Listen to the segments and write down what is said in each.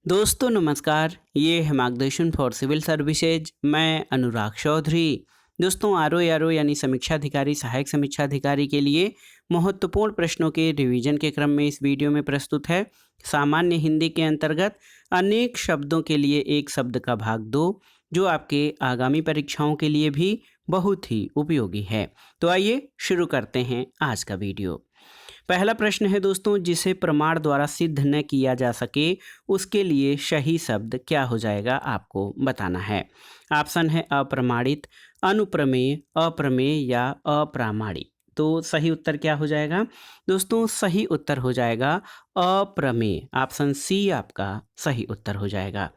दोस्तों नमस्कार, ये है मार्गदर्शन फॉर सिविल सर्विसेज। मैं अनुराग चौधरी। दोस्तों आरओ यानी समीक्षा अधिकारी, सहायक समीक्षा अधिकारी के लिए महत्वपूर्ण प्रश्नों के रिवीजन के क्रम में इस वीडियो में प्रस्तुत है सामान्य हिंदी के अंतर्गत अनेक शब्दों के लिए एक शब्द का भाग 2, जो आपके आगामी परीक्षाओं के लिए भी बहुत ही उपयोगी है। तो आइए शुरू करते हैं आज का वीडियो। पहला प्रश्न है दोस्तों, जिसे प्रमाण द्वारा सिद्ध न किया जा सके उसके लिए सही शब्द क्या हो जाएगा, आपको बताना है। ऑप्शन है अप्रमाणित, अनुप्रमेय, अप्रमेय या अप्रामाणिक। तो सही उत्तर क्या हो जाएगा दोस्तों? सही उत्तर हो जाएगा अप्रमेय। ऑप्शन सी आपका सही उत्तर हो जाएगा।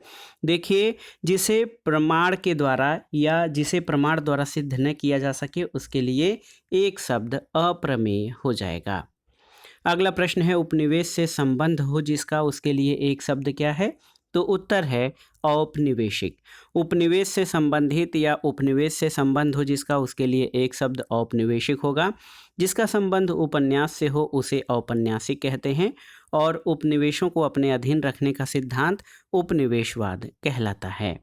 देखिए, जिसे प्रमाण के द्वारा या जिसे प्रमाण द्वारा सिद्ध न किया जा सके उसके लिए एक शब्द अप्रमेय हो जाएगा। अगला प्रश्न है उपनिवेश से संबंध हो जिसका, उसके लिए एक शब्द क्या है? तो उत्तर है औपनिवेशिक। उपनिवेश से संबंधित या उपनिवेश से संबंध हो जिसका, उसके लिए एक शब्द औपनिवेशिक होगा। जिसका संबंध उपन्यास से हो उसे औपन्यासिक कहते हैं और उपनिवेशों को अपने अधीन रखने का सिद्धांत उपनिवेशवाद कहलाता है।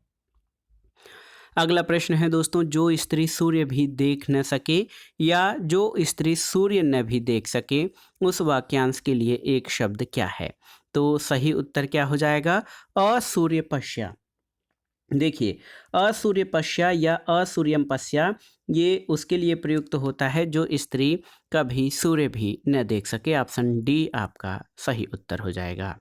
अगला प्रश्न है दोस्तों, जो स्त्री सूर्य भी देख न सके या जो स्त्री सूर्य न भी देख सके उस वाक्यांश के लिए एक शब्द क्या है? तो सही उत्तर क्या हो जाएगा? असूर्यपश्या। देखिए, असूर्यपश्या या असूर्यमपश्या ये उसके लिए प्रयुक्त होता है जो स्त्री कभी सूर्य भी न देख सके। ऑप्शन डी आपका सही उत्तर हो जाएगा।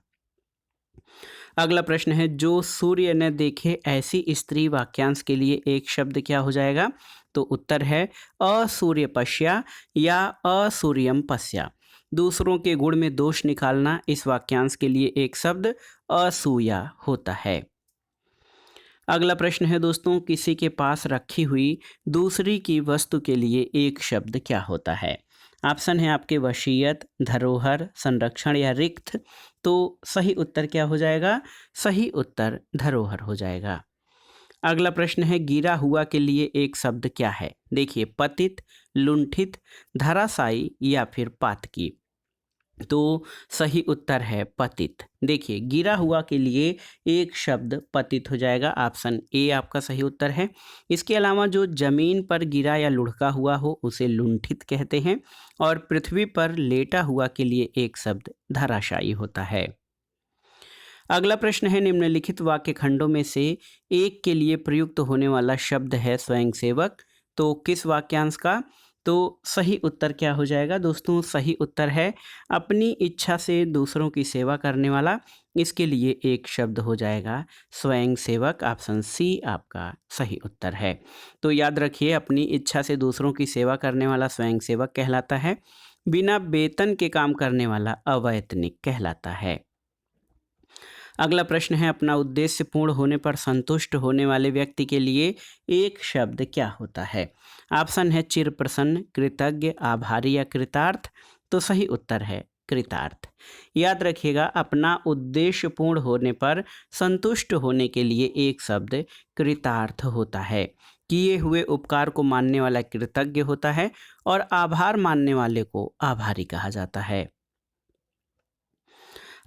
अगला प्रश्न है, जो सूर्य न देखे ऐसी स्त्री वाक्यांश के लिए एक शब्द क्या हो जाएगा? तो उत्तर है असूर्यपश्या या असूर्यम पश्या। दूसरों के गुण में दोष निकालना, इस वाक्यांश के लिए एक शब्द असूया होता है। अगला प्रश्न है दोस्तों, किसी के पास रखी हुई दूसरी की वस्तु के लिए एक शब्द क्या होता है? ऑप्शन है आपके वसीयत, धरोहर, संरक्षण या रिक्त। तो सही उत्तर क्या हो जाएगा? सही उत्तर धरोहर हो जाएगा। अगला प्रश्न है, गिरा हुआ के लिए एक शब्द क्या है? देखिए, पतित, लुंठित, धराशायी या फिर पातकी। तो सही उत्तर है पतित। देखिए, गिरा हुआ के लिए एक शब्द पतित हो जाएगा। ऑप्शन ए आपका सही उत्तर है। इसके अलावा जो जमीन पर गिरा या लुढ़का हुआ हो उसे लुंठित कहते हैं और पृथ्वी पर लेटा हुआ के लिए एक शब्द धराशायी होता है। अगला प्रश्न है, निम्नलिखित वाक्य खंडों में से एक के लिए प्रयुक्त होने वाला शब्द है स्वयंसेवक। तो किस वाक्यांश का? तो सही उत्तर क्या हो जाएगा दोस्तों? सही उत्तर है अपनी इच्छा से दूसरों की सेवा करने वाला। इसके लिए एक शब्द हो जाएगा स्वयंसेवक। ऑप्शन सी आपका सही उत्तर है। तो याद रखिए, अपनी इच्छा से दूसरों की सेवा करने वाला स्वयंसेवक कहलाता है। बिना वेतन के काम करने वाला अवैतनिक कहलाता है। अगला प्रश्न है, अपना उद्देश्य पूर्ण होने पर संतुष्ट होने वाले व्यक्ति के लिए एक शब्द क्या होता है? ऑप्शन है चिर प्रसन्न, कृतज्ञ, आभारी या कृतार्थ। तो सही उत्तर है कृतार्थ। याद रखिएगा, अपना उद्देश्य पूर्ण होने पर संतुष्ट होने के लिए एक शब्द कृतार्थ होता है। किए हुए उपकार को मानने वाला कृतज्ञ होता है और आभार मानने वाले को आभारी कहा जाता है।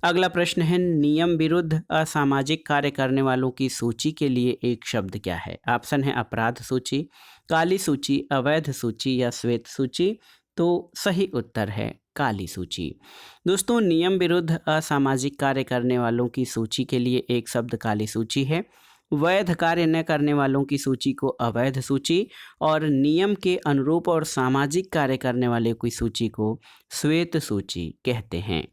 अगला प्रश्न है, नियम विरुद्ध असामाजिक कार्य करने वालों की सूची के लिए एक शब्द क्या है? ऑप्शन है अपराध सूची, काली सूची, अवैध सूची या श्वेत सूची। तो सही उत्तर है काली सूची। दोस्तों, नियम विरुद्ध असामाजिक कार्य करने वालों की सूची के लिए एक शब्द काली सूची है। वैध कार्य न करने वालों की सूची को अवैध सूची और नियम के अनुरूप और सामाजिक कार्य करने वाले की सूची को श्वेत सूची कहते हैं।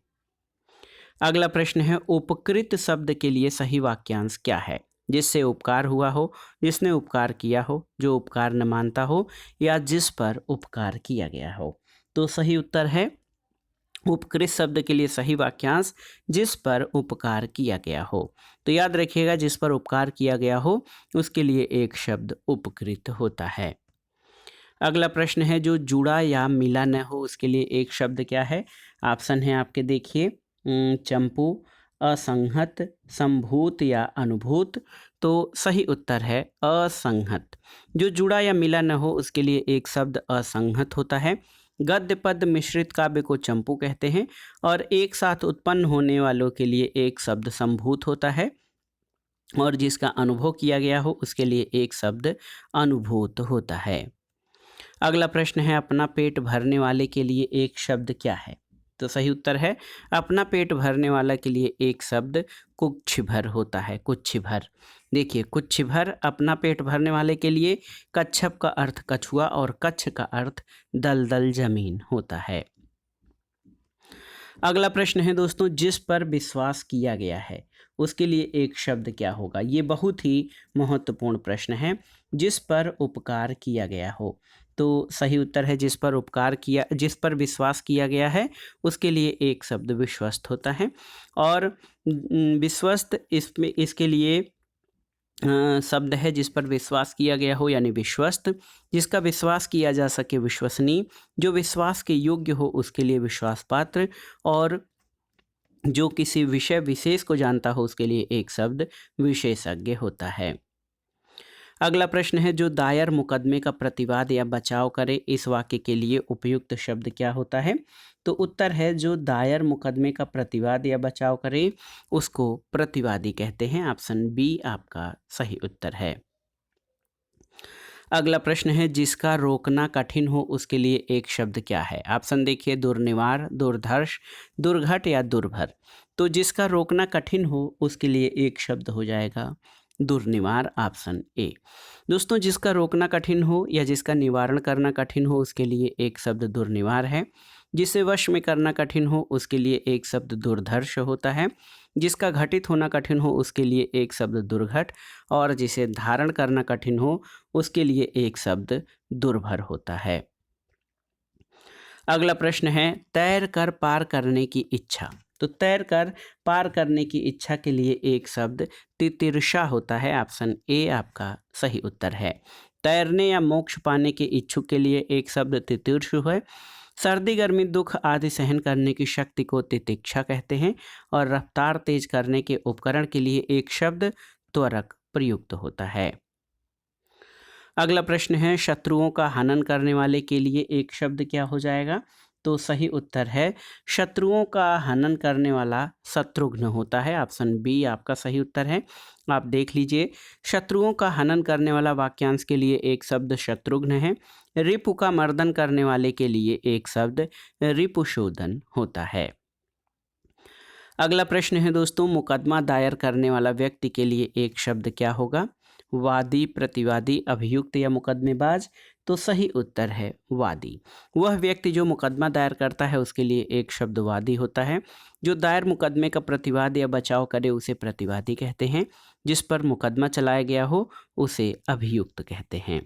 अगला प्रश्न है, उपकृत शब्द के लिए सही वाक्यांश क्या है? जिससे उपकार हुआ हो, जिसने उपकार किया हो, जो उपकार न मानता हो या जिस पर उपकार किया गया हो। तो सही उत्तर है उपकृत शब्द के लिए सही वाक्यांश जिस पर उपकार किया गया हो। तो याद रखिएगा, जिस पर उपकार किया गया हो उसके लिए एक शब्द उपकृत होता है। अगला प्रश्न है, जो जुड़ा या मिला न हो उसके लिए एक शब्द क्या है? ऑप्शन है आपके, देखिए, चंपू, असंहत, संभूत या अनुभूत। तो सही उत्तर है असंहत। जो जुड़ा या मिला न हो उसके लिए एक शब्द असंहत होता है। गद्य पद मिश्रित काव्य को चंपू कहते हैं और एक साथ उत्पन्न होने वालों के लिए एक शब्द संभूत होता है और जिसका अनुभव किया गया हो उसके लिए एक शब्द अनुभूत होता है। अगला प्रश्न है अपना पेट भरने वाले के लिए एक शब्द क्या है? तो सही उत्तर है अपना पेट भरने वाला के लिए एक शब्द कुक्षिभर होता है, कुक्षिभर। देखिए कुक्षिभर अपना पेट भरने वाले के लिए कच्छप का अर्थ कछुआ और कच्छ का अर्थ दलदल जमीन होता है। अगला प्रश्न है दोस्तों जिस पर विश्वास किया गया है उसके लिए एक शब्द क्या होगा? ये बहुत ही महत्वपूर्ण प्रश्न है। जिस पर उपकार किया गया हो, तो सही उत्तर है जिस पर विश्वास किया गया है उसके लिए एक शब्द विश्वस्त होता है। और विश्वस्त इसके लिए शब्द है जिस पर विश्वास किया गया हो यानी विश्वस्त, जिसका विश्वास किया जा सके विश्वसनीय, जो विश्वास के योग्य हो उसके लिए विश्वास पात्र, और जो किसी विषय विशेष को जानता हो उसके लिए एक शब्द विशेषज्ञ होता है। अगला प्रश्न है जो दायर मुकदमे का प्रतिवाद या बचाव करे इस वाक्य के लिए उपयुक्त शब्द क्या होता है? तो उत्तर है जो दायर मुकदमे का प्रतिवाद या बचाव करे उसको प्रतिवादी कहते हैं। ऑप्शन बी आपका सही उत्तर है। अगला प्रश्न है जिसका रोकना कठिन हो उसके लिए एक शब्द क्या है? ऑप्शन देखिए दुर्निवार, दुर्धर्ष, दुर्घट या दुर्भर। तो जिसका रोकना कठिन हो उसके लिए एक शब्द हो जाएगा दुर्निवार, ऑप्शन ए। दोस्तों जिसका रोकना कठिन हो या जिसका निवारण करना कठिन हो उसके लिए एक शब्द दुर्निवार है। जिसे वश में करना कठिन हो उसके लिए एक शब्द दुर्धर्ष होता है। जिसका घटित होना कठिन हो उसके लिए एक शब्द दुर्घट, और जिसे धारण करना कठिन हो उसके लिए एक शब्द दुर्भर होता है। अगला प्रश्न है तैर कर पार करने की इच्छा। तो तैर कर पार करने की इच्छा के लिए एक शब्द तितिर्षा होता है। ऑप्शन ए आपका सही उत्तर है। तैरने या मोक्ष पाने के इच्छुक के लिए एक शब्द तितिर्षु है। सर्दी गर्मी दुख आदि सहन करने की शक्ति को तितिक्षा कहते हैं, और रफ्तार तेज करने के उपकरण के लिए एक शब्द त्वरक प्रयुक्त होता है। अगला प्रश्न है शत्रुओं का हनन करने वाले के लिए एक शब्द क्या हो जाएगा? तो सही उत्तर है शत्रुओं का हनन करने वाला शत्रुघ्न होता है। ऑप्शन बी आपका सही उत्तर है। आप देख लीजिए शत्रुओं का हनन करने वाला वाक्यांश के लिए एक शब्द शत्रुघ्न है। रिपु का मर्दन करने वाले के लिए एक शब्द रिपुशोदन होता है। अगला प्रश्न है दोस्तों मुकदमा दायर करने वाला व्यक्ति के लिए एक शब्द क्या होगा? वादी, प्रतिवादी, अभियुक्त या मुकदमेबाज। तो सही उत्तर है वादी। वह व्यक्ति जो मुकदमा दायर करता है उसके लिए एक शब्द वादी होता है। जो दायर मुकदमे का प्रतिवाद या बचाव करे उसे प्रतिवादी कहते हैं। जिस पर मुकदमा चलाया गया हो उसे अभियुक्त कहते हैं।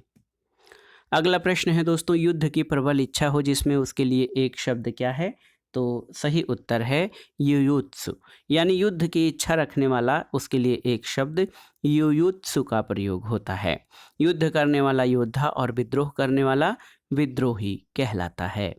अगला प्रश्न है दोस्तों युद्ध की प्रबल इच्छा हो जिसमें उसके लिए एक शब्द क्या है? तो सही उत्तर है युयुत्सु, यानी युद्ध की इच्छा रखने वाला उसके लिए एक शब्द युयुत्सु का प्रयोग होता है। युद्ध करने वाला योद्धा और विद्रोह करने वाला विद्रोही कहलाता है।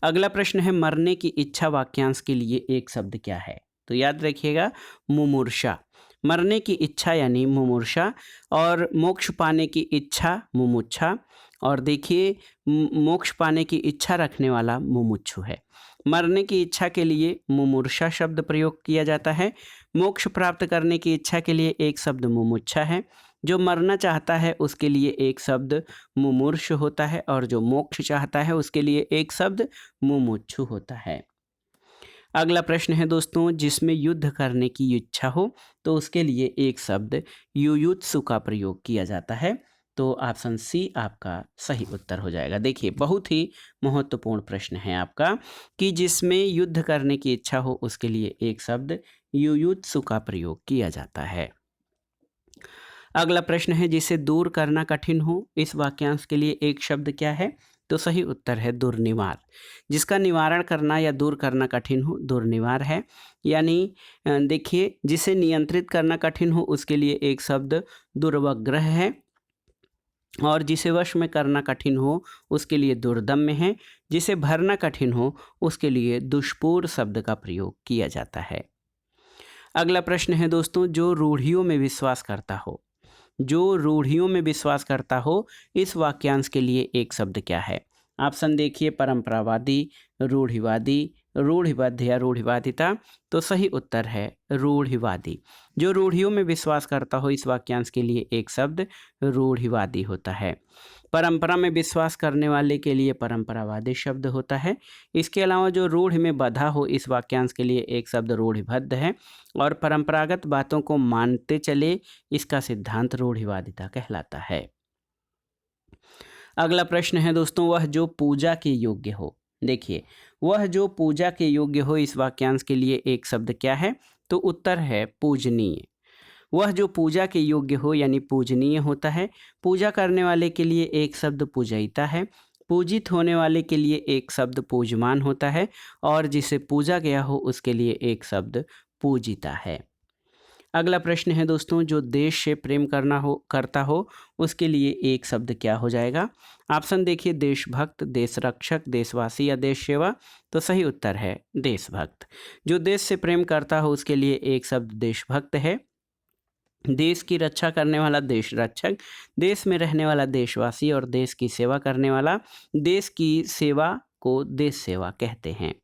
अगला प्रश्न है मरने की इच्छा वाक्यांश के लिए एक शब्द क्या है? तो याद रखिएगा मुमूर्षा। मरने की इच्छा यानी मुमूर्षा, और मोक्ष पाने की इच्छा मुमुक्षा, और देखिए मोक्ष पाने की इच्छा रखने वाला मुमुक्षु है। मरने की इच्छा के लिए मुमूर्षा शब्द प्रयोग किया जाता है। मोक्ष प्राप्त करने की इच्छा के लिए एक शब्द मुमुक्षा है। जो मरना चाहता है उसके लिए एक शब्द मुमूर्ष होता है, और जो मोक्ष चाहता है उसके लिए एक शब्द मुमुक्षु होता है। अगला प्रश्न है दोस्तों जिसमें युद्ध करने की इच्छा हो तो उसके लिए एक शब्द युयुत्सु का प्रयोग किया जाता है। तो ऑप्शन सी आपका सही उत्तर हो जाएगा। देखिए बहुत ही महत्वपूर्ण प्रश्न है आपका कि जिसमें युद्ध करने की इच्छा हो उसके लिए एक शब्द युयुत्सु का प्रयोग किया जाता है। अगला प्रश्न है जिसे दूर करना कठिन हो इस वाक्यांश के लिए एक शब्द क्या है? तो सही उत्तर है दुर्निवार। जिसका निवारण करना या दूर करना कठिन हो दुर्निवार है। यानी देखिए जिसे नियंत्रित करना कठिन हो उसके लिए एक शब्द दुर्वग्रह है, और जिसे वश में करना कठिन हो उसके लिए दुर्दम्य है। जिसे भरना कठिन हो उसके लिए दुष्पूर शब्द का प्रयोग किया जाता है। अगला प्रश्न है दोस्तों जो रूढ़ियों में विश्वास करता हो, जो रूढ़ियों में विश्वास करता हो इस वाक्यांश के लिए एक शब्द क्या है? ऑप्शन देखिए परंपरावादी, रूढ़िवादी, रूढ़िबद्ध या रूढ़िवादिता। तो सही उत्तर है रूढ़िवादी। जो रूढ़ियों में विश्वास करता हो इस वाक्यांश के लिए एक शब्द रूढ़िवादी होता है। परंपरा में विश्वास करने वाले के लिए परंपरावादी शब्द होता है। इसके अलावा जो रूढ़ में बंधा हो इस वाक्यांश के लिए एक शब्द रूढ़िबद्ध है। और परंपरागत बातों को मानते चले इसका सिद्धांत रूढ़िवादिता कहलाता है। अगला प्रश्न है दोस्तों, वह जो पूजा के योग्य हो। देखिए, वह जो पूजा के योग्य हो इस वाक्यांश के लिए एक शब्द क्या है? तो उत्तर है पूजनीय। वह जो पूजा के योग्य हो यानी पूजनीय होता है। पूजा करने वाले के लिए एक शब्द पूजयिता है। पूजित होने वाले के लिए एक शब्द पूजमान होता है। और जिसे पूजा गया हो उसके लिए एक शब्द पूजिता है। अगला प्रश्न है दोस्तों, जो देश से प्रेम करता हो उसके लिए एक शब्द क्या हो जाएगा? ऑप्शन देखिए देशभक्त, देशरक्षक, देशवासी या देश सेवा। तो सही उत्तर है देशभक्त। जो देश से प्रेम करता हो उसके लिए एक शब्द देशभक्त है। देश की रक्षा करने वाला देश रक्षक, देश में रहने वाला देशवासी और देश की सेवा करने वाला, देश की सेवा को देश सेवा कहते हैं।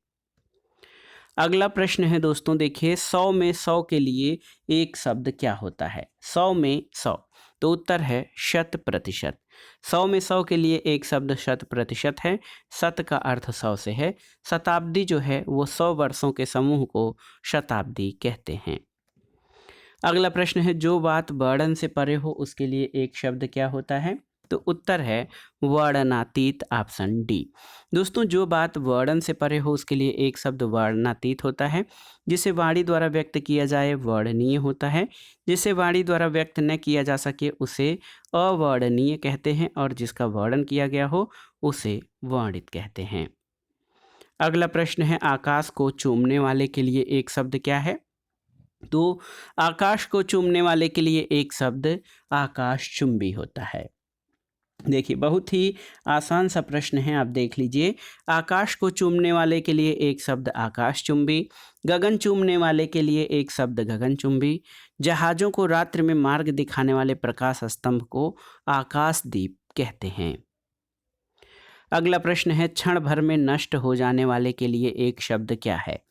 अगला प्रश्न है दोस्तों, देखिए 100 में 100 के लिए एक शब्द क्या होता है? 100 में 100। तो उत्तर है शत प्रतिशत। 100 में 100 के लिए एक शब्द शत प्रतिशत है। शत का अर्थ 100 से है। शताब्दी जो है वो 100 वर्षों के समूह को शताब्दी कहते हैं। अगला प्रश्न है, जो बात वर्णन से परे हो उसके लिए एक शब्द क्या होता है? तो उत्तर है वर्णनातीत, ऑप्शन डी। दोस्तों, जो बात वर्णन से परे हो उसके लिए एक शब्द वर्णनातीत होता है। जिसे वाणी द्वारा व्यक्त किया जाए वर्णनीय होता है। जिसे वाणी द्वारा व्यक्त न किया जा सके उसे अवर्णनीय कहते हैं। और जिसका वर्णन किया गया हो उसे वर्णित कहते हैं। अगला प्रश्न है, आकाश को चूमने वाले के लिए एक शब्द क्या है? तो आकाश को चूमने वाले के लिए एक शब्द आकाशचुंबी होता है। देखिए, बहुत ही आसान सा प्रश्न है, आप देख लीजिए। आकाश को चूमने वाले के लिए एक शब्द आकाशचुंबी, गगन चूमने वाले के लिए एक शब्द गगनचुंबी, जहाज़ों को रात्रि में मार्ग दिखाने वाले प्रकाश स्तंभ को आकाशदीप कहते हैं। अगला प्रश्न है, क्षण भर में नष्ट हो जाने वाले के लिए एक शब्द क्या है?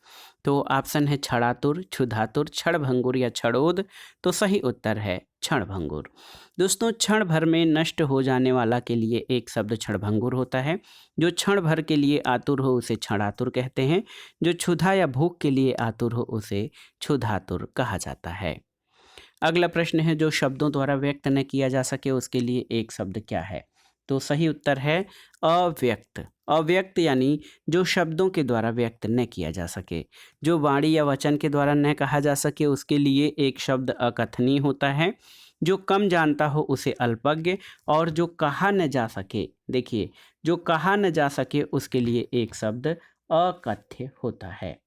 तो ऑप्शन है क्षणातुर, क्षुधातुर, क्षणभंगुर या क्षणोद। तो सही उत्तर है क्षणभंगुर। दोस्तों, क्षण भर में नष्ट हो जाने वाला के लिए एक शब्द क्षणभंगुर होता है। जो क्षण भर के लिए आतुर हो उसे क्षणातुर कहते हैं। जो क्षुधा या भूख के लिए आतुर हो उसे क्षुधातुर कहा जाता है। अगला प्रश्न है, जो शब्दों द्वारा व्यक्त न किया जा सके उसके लिए एक शब्द क्या है? तो सही उत्तर है अव्यक्त। अव्यक्त यानी जो शब्दों के द्वारा व्यक्त न किया जा सके। जो वाणी या वचन के द्वारा न कहा जा सके उसके लिए एक शब्द अकथनीय होता है। जो कम जानता हो उसे अल्पज्ञ। और जो कहा न जा सके, देखिए, जो कहा न जा सके उसके लिए एक शब्द अकथ्य होता है।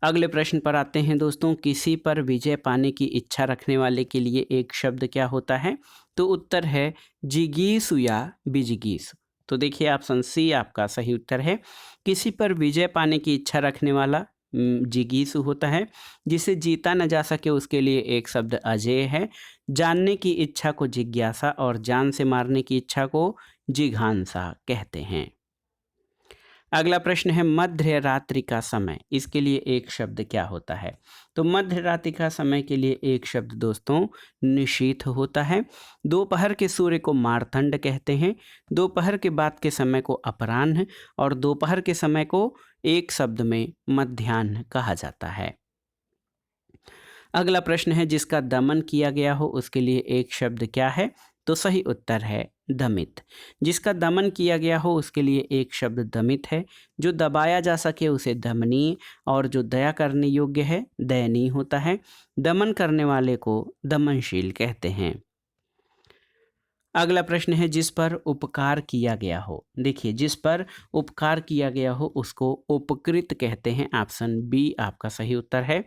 अगले प्रश्न पर आते हैं दोस्तों, किसी पर विजय पाने की इच्छा रखने वाले के लिए एक शब्द क्या होता है? तो उत्तर है जिगीषु या बिजिगीषु। तो देखिए, ऑप्शन सी आपका सही उत्तर है। किसी पर विजय पाने की इच्छा रखने वाला जिगीषु होता है। जिसे जीता न जा सके उसके लिए एक शब्द अजेय है। जानने की इच्छा को जिज्ञासा और जान से मारने की इच्छा को जिघांसा कहते हैं। अगला प्रश्न है, मध्य रात्रि का समय, इसके लिए एक शब्द क्या होता है? तो मध्य रात्रि का समय के लिए एक शब्द दोस्तों निशीथ होता है। दोपहर के सूर्य को मारतंड कहते हैं। दोपहर के बाद के समय को अपराह्न और दोपहर के समय को एक शब्द में मध्याह्न कहा जाता है। अगला प्रश्न है, जिसका दमन किया गया हो उसके लिए एक शब्द क्या है? तो सही उत्तर है दमित। जिसका दमन किया गया हो उसके लिए एक शब्द दमित है। जो दबाया जा सके उसे दमनीय और जो दया करने योग्य है दयनीय होता है। दमन करने वाले को दमनशील कहते हैं। अगला प्रश्न है, जिस पर उपकार किया गया हो। देखिए, जिस पर उपकार किया गया हो उसको उपकृत कहते हैं। ऑप्शन बी आपका सही उत्तर है।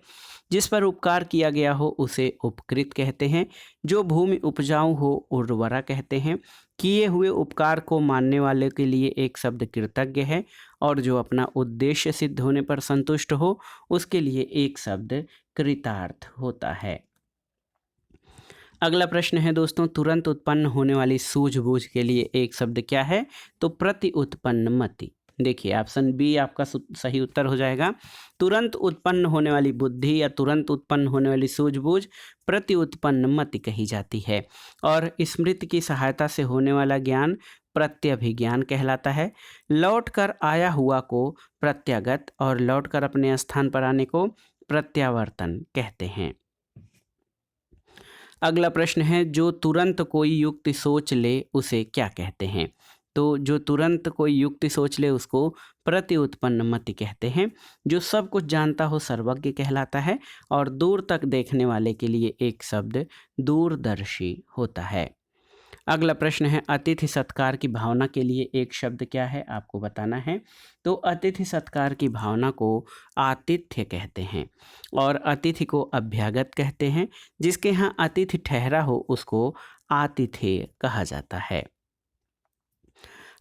जिस पर उपकार किया गया हो उसे उपकृत कहते हैं। जो भूमि उपजाऊ हो उर्वरा कहते हैं। किए हुए उपकार को मानने वाले के लिए एक शब्द कृतज्ञ है। और जो अपना उद्देश्य सिद्ध होने पर संतुष्ट हो उसके लिए एक शब्द कृतार्थ होता है। अगला प्रश्न है दोस्तों, तुरंत उत्पन्न होने वाली सूझबूझ के लिए एक शब्द क्या है? तो प्रति उत्पन्नमति। देखिए ऑप्शन बी आपका सही उत्तर हो जाएगा। तुरंत उत्पन्न होने वाली बुद्धि या तुरंत उत्पन्न होने वाली सूझबूझ प्रति उत्पन्नमति कही जाती है। और स्मृति की सहायता से होने वाला ज्ञान प्रत्यभिज्ञान कहलाता है। लौट कर आया हुआ को प्रत्यागत और लौट कर अपने स्थान पर आने को प्रत्यावर्तन कहते हैं। अगला प्रश्न है, जो तुरंत कोई युक्ति सोच ले उसे क्या कहते हैं? तो जो तुरंत कोई युक्ति सोच ले उसको प्रति उत्पन्नमति कहते हैं। जो सब कुछ जानता हो सर्वज्ञ कहलाता है। और दूर तक देखने वाले के लिए एक शब्द दूरदर्शी होता है। अगला प्रश्न है, अतिथि सत्कार की भावना के लिए एक शब्द क्या है? आपको बताना है। तो अतिथि सत्कार की भावना को आतिथ्य कहते हैं। और अतिथि को अभ्यागत कहते हैं। जिसके यहाँ अतिथि ठहरा हो उसको आतिथेय कहा जाता है।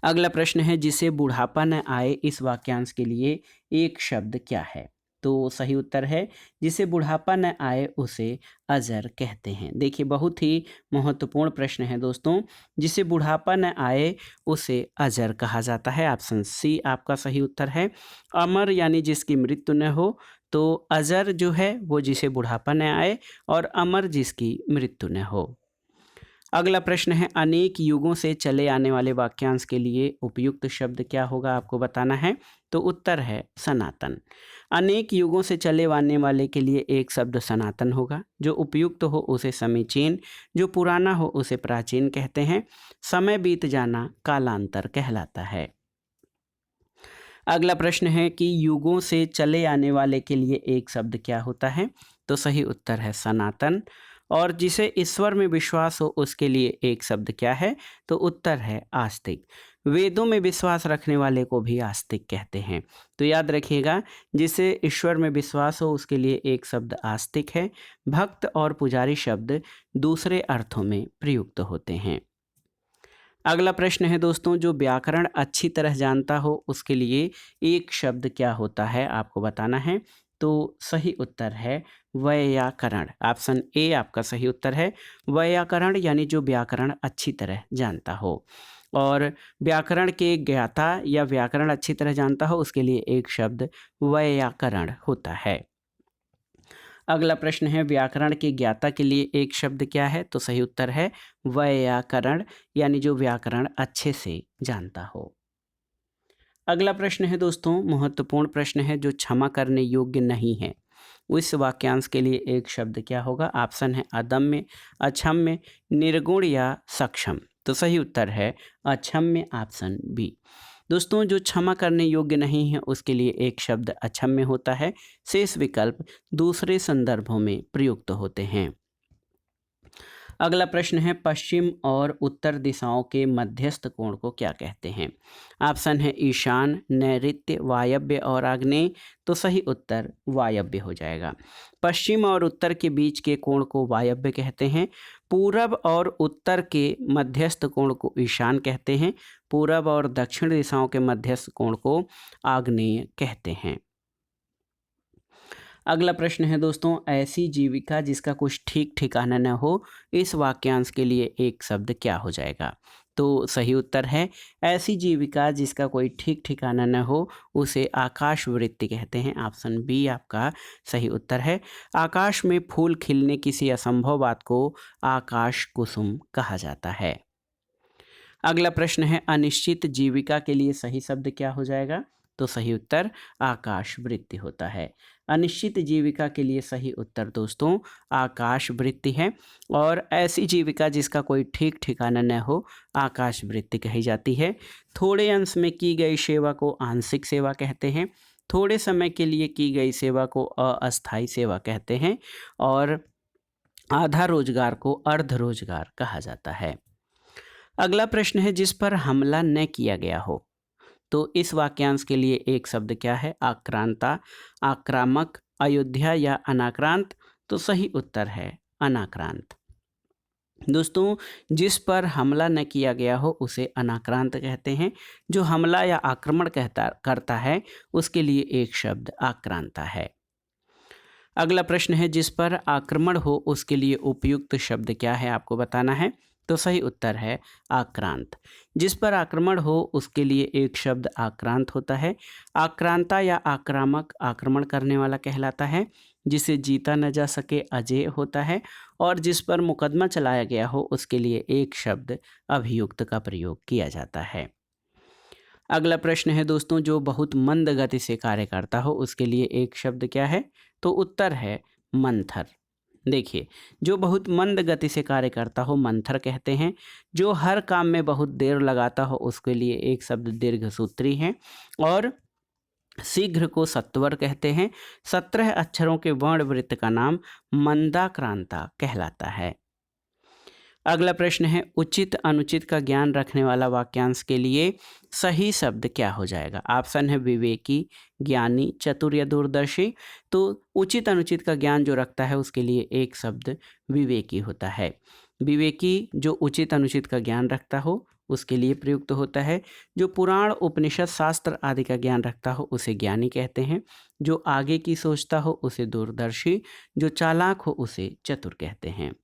अगला प्रश्न है, जिसे बुढ़ापा न आए इस वाक्यांश के लिए एक शब्द क्या है? तो सही उत्तर है, जिसे बुढ़ापा न आए उसे अजर कहते हैं। देखिए बहुत ही महत्वपूर्ण प्रश्न है दोस्तों। जिसे बुढ़ापा न आए उसे अजर कहा जाता है। ऑप्शन सी आपका सही उत्तर है। अमर यानी जिसकी मृत्यु न हो, तो अजर जो है वो जिसे बुढ़ापा न आए और अमर जिसकी मृत्यु न हो। अगला प्रश्न है, अनेक युगों से चले आने वाले वाक्यांश के लिए उपयुक्त शब्द क्या होगा? आपको बताना है। तो उत्तर है सनातन। अनेक युगों से चले आने वाले के लिए एक शब्द सनातन होगा। जो उपयुक्त हो उसे समीचीन, जो पुराना हो उसे प्राचीन कहते हैं। समय बीत जाना कालांतर कहलाता है। अगला प्रश्न है कि युगों से चले आने वाले के लिए एक शब्द क्या होता है? तो सही उत्तर है सनातन। और जिसे ईश्वर में विश्वास हो उसके लिए एक शब्द क्या है? तो उत्तर है आस्तिक। वेदों में विश्वास रखने वाले को भी आस्तिक कहते हैं। तो याद रखिएगा, जिसे ईश्वर में विश्वास हो उसके लिए एक शब्द आस्तिक है। भक्त और पुजारी शब्द दूसरे अर्थों में प्रयुक्त होते हैं। अगला प्रश्न है दोस्तों, जो व्याकरण अच्छी तरह जानता हो उसके लिए एक शब्द क्या होता है? आपको बताना है। तो सही उत्तर है वैयाकरण। ऑप्शन ए आपका सही उत्तर है। वैयाकरण यानी जो व्याकरण अच्छी तरह जानता हो। और व्याकरण के ज्ञाता या व्याकरण अच्छी तरह जानता हो उसके लिए एक शब्द वैयाकरण होता है। अगला प्रश्न है, व्याकरण के ज्ञाता के लिए एक शब्द क्या है? तो सही उत्तर है वैयाकरण यानी जो व्याकरण अच्छे से जानता हो। अगला प्रश्न है दोस्तों, महत्वपूर्ण प्रश्न है, जो क्षमा करने योग्य नहीं है उस वाक्यांश के लिए एक शब्द क्या होगा? ऑप्शन है अदम्य, अक्षम्य, निर्गुण या सक्षम। तो सही उत्तर है अक्षम्य, ऑप्शन बी। दोस्तों जो क्षमा करने योग्य नहीं है उसके लिए एक शब्द अक्षम्य होता है। शेष विकल्प दूसरे संदर्भों में प्रयुक्त होते हैं। अगला प्रश्न है, पश्चिम और उत्तर दिशाओं के मध्यस्थ कोण को क्या कहते हैं? ऑप्शन है ईशान, नैऋत्य, वायव्य और आग्नेय। तो सही उत्तर वायव्य हो जाएगा। पश्चिम और उत्तर के बीच के कोण को वायव्य कहते हैं। पूरब और उत्तर के मध्यस्थ कोण को ईशान कहते हैं। पूरब और दक्षिण दिशाओं के मध्यस्थ कोण को आग्नेय कहते हैं। अगला प्रश्न है दोस्तों, ऐसी जीविका जिसका कुछ ठीक ठिकाना न हो इस वाक्यांश के लिए एक शब्द क्या हो जाएगा? तो सही उत्तर है ऐसी जीविका जिसका कोई ठीक ठिकाना न हो उसे आकाश वृत्ति कहते हैं। ऑप्शन बी आपका सही उत्तर है। आकाश में फूल खिलने किसी असंभव बात को आकाश कुसुम कहा जाता है। अगला प्रश्न है, अनिश्चित जीविका के लिए सही शब्द क्या हो जाएगा? तो सही उत्तर आकाश वृत्ति होता है। अनिश्चित जीविका के लिए सही उत्तर दोस्तों आकाश वृत्ति है। और ऐसी जीविका जिसका कोई ठीक ठिकाना न हो आकाश वृत्ति कही जाती है। थोड़े अंश में की गई सेवा को आंशिक सेवा कहते हैं। थोड़े समय के लिए की गई सेवा को अस्थायी सेवा कहते हैं। और आधा रोजगार को अर्ध रोजगार कहा जाता है। अगला प्रश्न है, जिस पर हमला न किया गया हो तो इस वाक्यांश के लिए एक शब्द क्या है? आक्रांता, आक्रामक, अयोध्या या अनाक्रांत। तो सही उत्तर है अनाक्रांत। दोस्तों जिस पर हमला न किया गया हो उसे अनाक्रांत कहते हैं। जो हमला या आक्रमण करता है उसके लिए एक शब्द आक्रांता है। अगला प्रश्न है, जिस पर आक्रमण हो उसके लिए उपयुक्त शब्द क्या है, आपको बताना है। तो सही उत्तर है आक्रांत। जिस पर आक्रमण हो उसके लिए एक शब्द आक्रांत होता है। आक्रांता या आक्रामक आक्रमण करने वाला कहलाता है। जिसे जीता न जा सके अजेय होता है। और जिस पर मुकदमा चलाया गया हो उसके लिए एक शब्द अभियुक्त का प्रयोग किया जाता है। अगला प्रश्न है दोस्तों, जो बहुत मंद गति से कार्य करता हो उसके लिए एक शब्द क्या है। तो उत्तर है मंथर। देखिए, जो बहुत मंद गति से कार्य करता हो मंथर कहते हैं। जो हर काम में बहुत देर लगाता हो उसके लिए एक शब्द दीर्घसूत्री है। और शीघ्र को सत्वर कहते हैं। 17 अक्षरों के वर्ण वृत्त का नाम मंदाक्रांता कहलाता है। अगला प्रश्न है, उचित अनुचित का ज्ञान रखने वाला वाक्यांश के लिए सही शब्द क्या हो जाएगा। ऑप्शन है विवेकी, ज्ञानी, चतुर या दूरदर्शी। तो उचित अनुचित का ज्ञान जो रखता है उसके लिए एक शब्द विवेकी होता है। विवेकी जो उचित अनुचित का ज्ञान रखता हो उसके लिए प्रयुक्त होता है। जो पुराण उपनिषद शास्त्र आदि का ज्ञान रखता हो उसे ज्ञानी कहते हैं। जो आगे की सोचता हो उसे दूरदर्शी। जो चालाक हो उसे चतुर कहते हैं।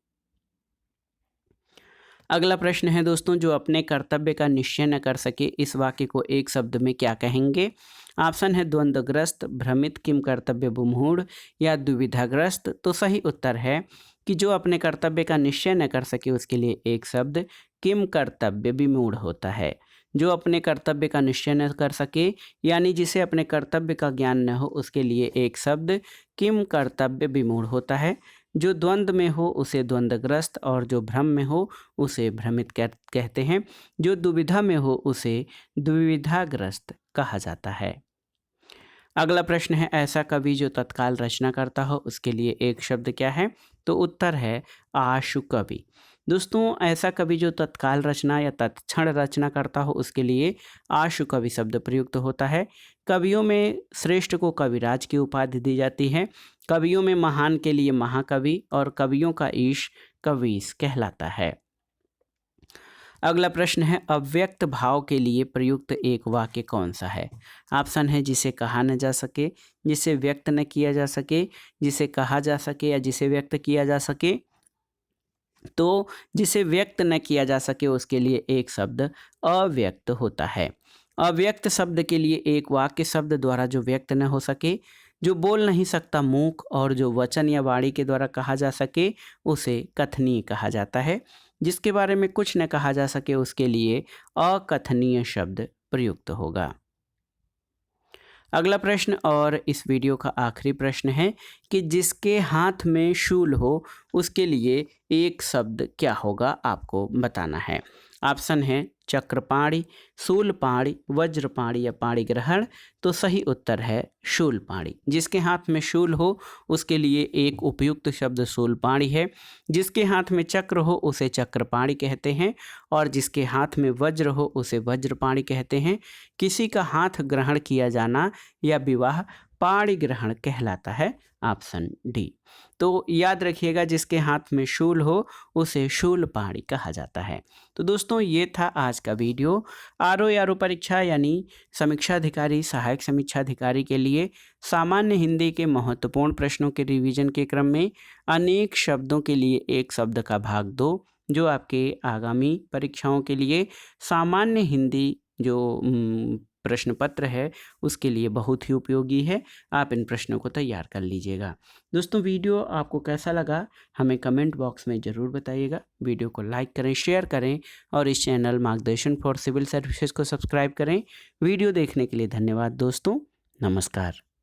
अगला प्रश्न है दोस्तों, जो अपने कर्तव्य का निश्चय न कर सके इस वाक्य को एक शब्द में क्या कहेंगे। ऑप्शन है द्वंद्वग्रस्त, भ्रमित, किम कर्तव्य विमूढ़ या दुविधाग्रस्त। तो सही उत्तर है कि जो अपने कर्तव्य का निश्चय न कर सके उसके लिए एक शब्द किम कर्तव्य विमूढ़ होता है। जो अपने कर्तव्य का निश्चय न कर सके यानी जिसे अपने कर्तव्य का ज्ञान न हो उसके लिए एक शब्द किम कर्तव्य विमूढ़ होता है। जो द्वंद्व में हो उसे द्वंद्वग्रस्त और जो भ्रम में हो उसे भ्रमित कहते हैं। जो दुविधा में हो उसे दुविधाग्रस्त कहा जाता है। अगला प्रश्न है, ऐसा कवि जो तत्काल रचना करता हो उसके लिए एक शब्द क्या है। तो उत्तर है आशु कवि। दोस्तों, ऐसा कवि जो तत्काल रचना या तत्क्षण रचना करता हो उसके लिए आशु कवि शब्द प्रयुक्त होता है। कवियों में श्रेष्ठ को कविराज की उपाधि दी जाती है। कवियों में महान के लिए महाकवि और कवियों का ईश कवीस कहलाता है। अगला प्रश्न है, अव्यक्त भाव के लिए प्रयुक्त एक वाक्य कौन सा है। ऑप्शन है जिसे कहा न जा सके, जिसे व्यक्त न किया जा सके, जिसे कहा जा सके या जिसे व्यक्त किया जा सके। तो जिसे व्यक्त न किया जा सके उसके लिए एक शब्द अव्यक्त होता है। अव्यक्त शब्द के लिए एक वाक्य शब्द द्वारा जो व्यक्त न हो सके, जो बोल नहीं सकता मूक और जो वचन या वाणी के द्वारा कहा जा सके उसे कथनीय कहा जाता है। जिसके बारे में कुछ न कहा जा सके उसके लिए अकथनीय शब्द प्रयुक्त होगा। अगला प्रश्न और इस वीडियो का आखिरी प्रश्न है कि जिसके हाथ में शूल हो उसके लिए एक शब्द क्या होगा, आपको बताना है। ऑप्शन है चक्रपाणी, शूलपाणी, वज्रपाणी या पाणी ग्रहण। तो सही उत्तर है शूलपाणी। जिसके हाथ में शूल हो उसके लिए एक उपयुक्त शब्द शूलपाणी है। जिसके हाथ में चक्र हो उसे चक्रपाणी कहते हैं और जिसके हाथ में वज्र हो उसे वज्रपाणी कहते हैं। किसी का हाथ ग्रहण किया जाना या विवाह पाणी ग्रहण कहलाता है। Option D. तो याद रखिएगा, जिसके हाथ में शूल हो उसे शूलपाणी कहा जाता है। तो दोस्तों, ये था आज का वीडियो। आरओ परीक्षा यानी समीक्षा अधिकारी सहायक समीक्षा अधिकारी के लिए सामान्य हिंदी के महत्वपूर्ण प्रश्नों के रिवीजन के क्रम में अनेक शब्दों के लिए एक शब्द का भाग 2 जो आपके आगामी परीक्षाओं के लिए सामान्य हिंदी जो प्रश्न पत्र है उसके लिए बहुत ही उपयोगी है। आप इन प्रश्नों को तैयार कर लीजिएगा। दोस्तों, वीडियो आपको कैसा लगा हमें कमेंट बॉक्स में ज़रूर बताइएगा। वीडियो को लाइक करें, शेयर करें और इस चैनल मार्गदर्शन फॉर सिविल सर्विसेज को सब्सक्राइब करें। वीडियो देखने के लिए धन्यवाद दोस्तों। नमस्कार।